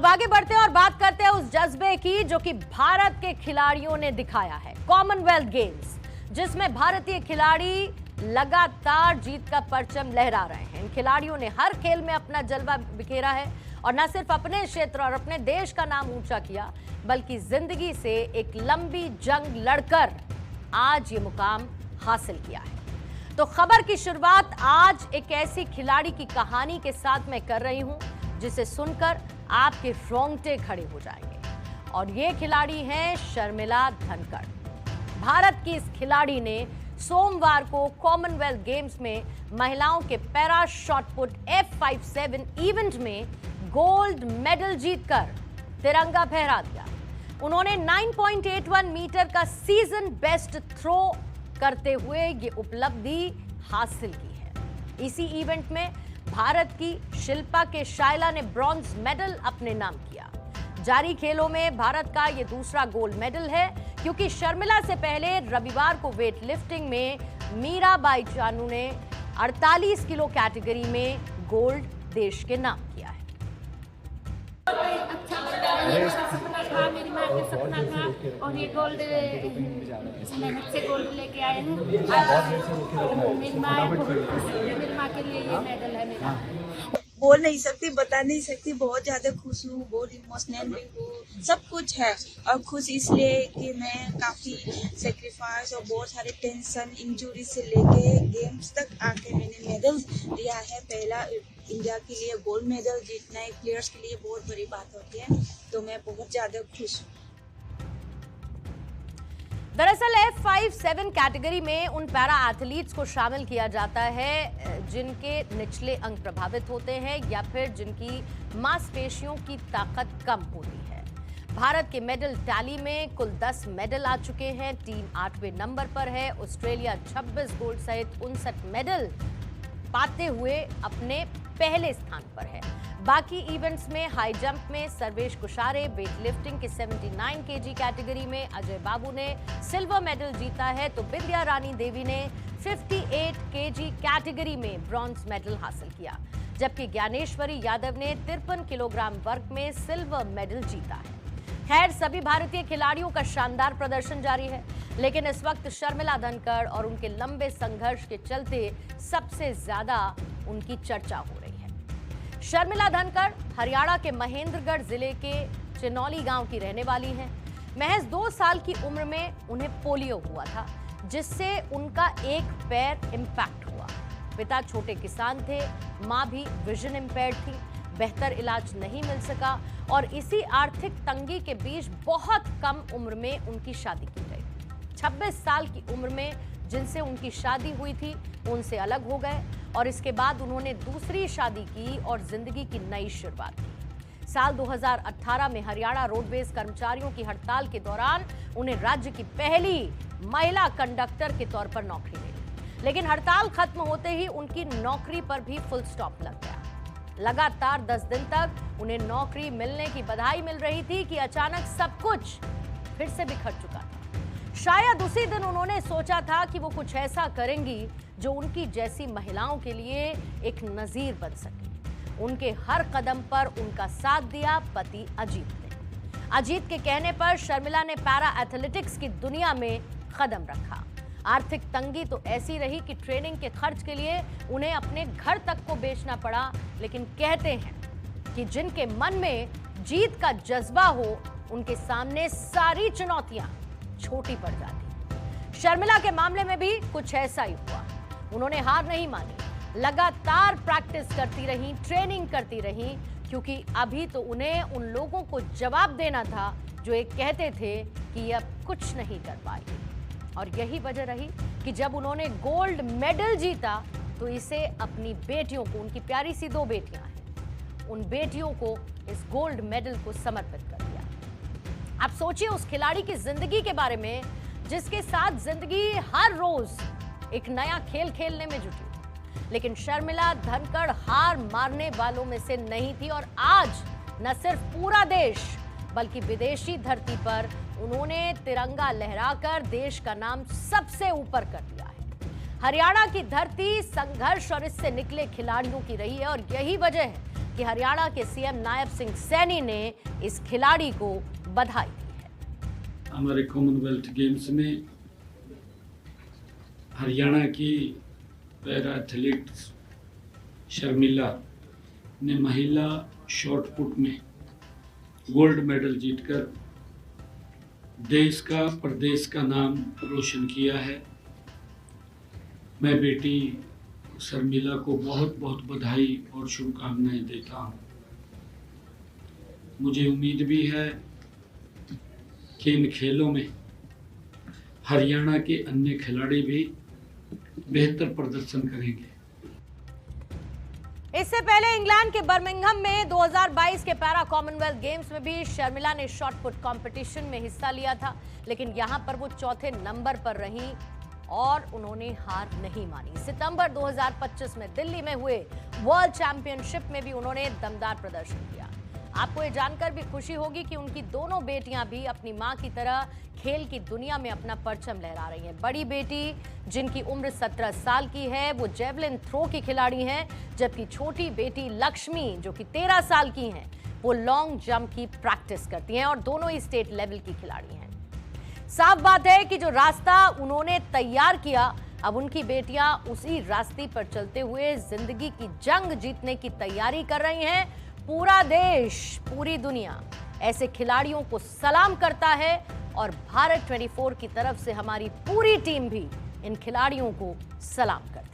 अब आगे बढ़ते हैं और बात करते हैं उस जज्बे की जो कि भारत के खिलाड़ियों ने दिखाया है। कॉमनवेल्थ गेम्स जिसमें भारतीय खिलाड़ी लगातार जीत का परचम लहरा रहे हैं। इन खिलाड़ियों ने हर खेल में अपना जलवा बिखेरा है और न सिर्फ अपने क्षेत्र और अपने देश का नाम ऊंचा किया, बल्कि जिंदगी से एक लंबी जंग लड़कर आज ये मुकाम हासिल किया है। तो खबर की शुरुआत आज एक ऐसी खिलाड़ी की कहानी के साथ मैं कर रही हूं जिसे सुनकर आपके रोंगटे खड़े हो जाएंगे। और ये खिलाड़ी हैं शर्मिला धनखड़। भारत की इस खिलाड़ी ने सोमवार को कॉमनवेल्थ गेम्स में महिलाओं के पैरा शॉटपुट F57 इवेंट में गोल्ड मेडल जीतकर तिरंगा फहरा दिया। उन्होंने 9.81 मीटर का सीजन बेस्ट थ्रो करते हुए ये उपलब्धि हासिल की है। इसी इवेंट में भारत की शिल्पा के शायला ने ब्रॉन्ज मेडल अपने नाम किया। जारी खेलों में भारत का ये दूसरा गोल्ड मेडल है, क्योंकि शर्मिला से पहले रविवार को वेट लिफ्टिंग में मीराबाई चानू ने 48 किलो कैटेगरी में गोल्ड देश के नाम किया है। अच्छा सपना था, मेरी माँ का सपना था और ये गोल्ड मेहनत से गोल्ड लेके आए हैं। मेरी माँ के लिए ये मेडल है मेरा। बोल नहीं सकती, बता नहीं सकती, बहुत ज्यादा खुश हूँ, बहुत इमोशनल भी हूँ, सब कुछ है। और खुश इसलिए कि मैं काफी सेक्रीफाइस और बहुत सारे टेंशन इंजरी से लेके गेम्स तक आके मैंने मेडल लिया है। पहला इंडिया के लिए गोल्ड मेडल जीतना एक प्लेयर्स के लिए बहुत बड़ी बात होती है, तो मैं बहुत ज्यादा खुश हूँ। दरअसल F57 कैटेगरी में उन पैरा एथलीट्स को शामिल किया जाता है जिनके निचले अंग प्रभावित होते हैं या फिर जिनकी मांसपेशियों की ताकत कम होती है। भारत के मेडल टैली में कुल 10 मेडल आ चुके हैं। टीम 8वें नंबर पर है। ऑस्ट्रेलिया 26 गोल्ड सहित 59 मेडल पाते हुए अपने पहले स्थान पर है। बाकी इवेंट्स में हाई जंप में सर्वेश कुशारे, वेट लिफ्टिंग के 79 केजी कैटेगरी में अजय बाबू ने सिल्वर मेडल जीता है, तो बिंदिया रानी देवी ने 58 केजी कैटेगरी में ब्रॉन्ज मेडल हासिल किया, जबकि ज्ञानेश्वरी यादव ने 53 किलोग्राम वर्ग में सिल्वर मेडल जीता है। खैर, सभी भारतीय खिलाड़ियों का शानदार प्रदर्शन जारी है, लेकिन इस वक्त शर्मिला धनखड़ और उनके लंबे संघर्ष के चलते सबसे ज्यादा उनकी चर्चा हो रही है। शर्मिला धनखड़ हरियाणा के महेंद्रगढ़ जिले के चिनौली गांव की रहने वाली हैं। महज 2 साल की उम्र में उन्हें पोलियो हुआ था, जिससे उनका एक पैर इंपैक्ट हुआ। पिता छोटे किसान थे, मां भी विजन इंपेयर्ड थी। बेहतर इलाज नहीं मिल सका और इसी आर्थिक तंगी के बीच बहुत कम उम्र में उनकी शादी की गई। 26 साल की उम्र में जिनसे उनकी शादी हुई थी उनसे अलग हो गए और इसके बाद उन्होंने दूसरी शादी की और जिंदगी की नई शुरुआत की। साल 2018 में हरियाणा रोडवेज कर्मचारियों की हड़ताल के दौरान उन्हें राज्य की पहली महिला कंडक्टर के तौर पर नौकरी मिली, लेकिन हड़ताल खत्म होते ही उनकी नौकरी पर भी फुल स्टॉप लग गया। लगातार 10 दिन तक उन्हें नौकरी मिलने की बधाई मिल रही थी कि अचानक सब कुछ फिर से बिखर चुका था। शायद उसी दिन उन्होंने सोचा था कि वो कुछ ऐसा करेंगी जो उनकी जैसी महिलाओं के लिए एक नजीर बन सके। उनके हर कदम पर उनका साथ दिया पति अजीत ने। अजीत के कहने पर शर्मिला ने पैरा एथलेटिक्स की दुनिया में कदम रखा। आर्थिक तंगी तो ऐसी रही कि ट्रेनिंग के खर्च के लिए उन्हें अपने घर तक को बेचना पड़ा, लेकिन कहते हैं कि जिनके मन में जीत का जज्बा हो उनके सामने सारी चुनौतियां छोटी पड़ जाती। शर्मिला के मामले में भी कुछ ऐसा ही हुआ। उन्होंने हार नहीं मानी, लगातार प्रैक्टिस करती रही, ट्रेनिंग करती रही, क्योंकि अभी तो उन्हें उन लोगों को जवाब देना था जो एक कहते थे कि अब कुछ नहीं कर पाएगी। और यही वजह रही कि जब उन्होंने गोल्ड मेडल जीता तो इसे अपनी बेटियों को, उनकी प्यारी सी 2 बेटियां हैं, उन बेटियों को इस गोल्ड मेडल को समर्पित कर दिया। आप सोचिए उस खिलाड़ी की जिंदगी के बारे में जिसके साथ जिंदगी हर रोज एक नया खेल खेलने में जुटी, लेकिन शर्मिला धनखड़ हार मारने वालों में से नहीं थी और आज न सिर्फ पूरा देश बल्कि विदेशी धरती पर उन्होंने तिरंगा लहराकर देश का नाम सबसे ऊपर कर दिया है। हरियाणा की धरती संघर्ष और इससे निकले खिलाड़ियों की रही है और यही वजह है कि हरियाणा के सीएम नायब सिंह सैनी ने इस खिलाड़ी को बधाई दी है। हमारे कॉमनवेल्थ गेम्स में हरियाणा की पैरा एथलीट शर्मिला ने महिला शॉट पुट में गोल्ड मेडल जीतकर देश का, प्रदेश का नाम रोशन किया है। मैं बेटी शर्मिला को बहुत बहुत बधाई और शुभकामनाएं देता हूं। मुझे उम्मीद भी है कि इन खेलों में हरियाणा के अन्य खिलाड़ी भी बेहतर प्रदर्शन करेंगे। इससे पहले इंग्लैंड के बर्मिंघम में 2022 के पैरा कॉमनवेल्थ गेम्स में भी शर्मिला ने शॉट पुट कंपटीशन में हिस्सा लिया था, लेकिन यहां पर वो चौथे नंबर पर रहीं और उन्होंने हार नहीं मानी। सितंबर 2025 में दिल्ली में हुए वर्ल्ड चैंपियनशिप में भी उन्होंने दमदार प्रदर्शन किया। आपको ये जानकर भी खुशी होगी कि उनकी दोनों बेटियां भी अपनी मां की तरह खेल की दुनिया में अपना परचम लहरा रही हैं। बड़ी बेटी जिनकी उम्र 17 साल की है वो जेवलिन थ्रो की खिलाड़ी हैं, जबकि छोटी बेटी लक्ष्मी जो कि 13 साल की हैं वो लॉन्ग जंप की प्रैक्टिस करती हैं और दोनों ही स्टेट लेवल की खिलाड़ी हैं। साफ बात है कि जो रास्ता उन्होंने तैयार किया, अब उनकी बेटियां उसी रास्ते पर चलते हुए जिंदगी की जंग जीतने की तैयारी कर रही हैं। पूरा देश, पूरी दुनिया ऐसे खिलाड़ियों को सलाम करता है और भारत 24 की तरफ से हमारी पूरी टीम भी इन खिलाड़ियों को सलाम करती है।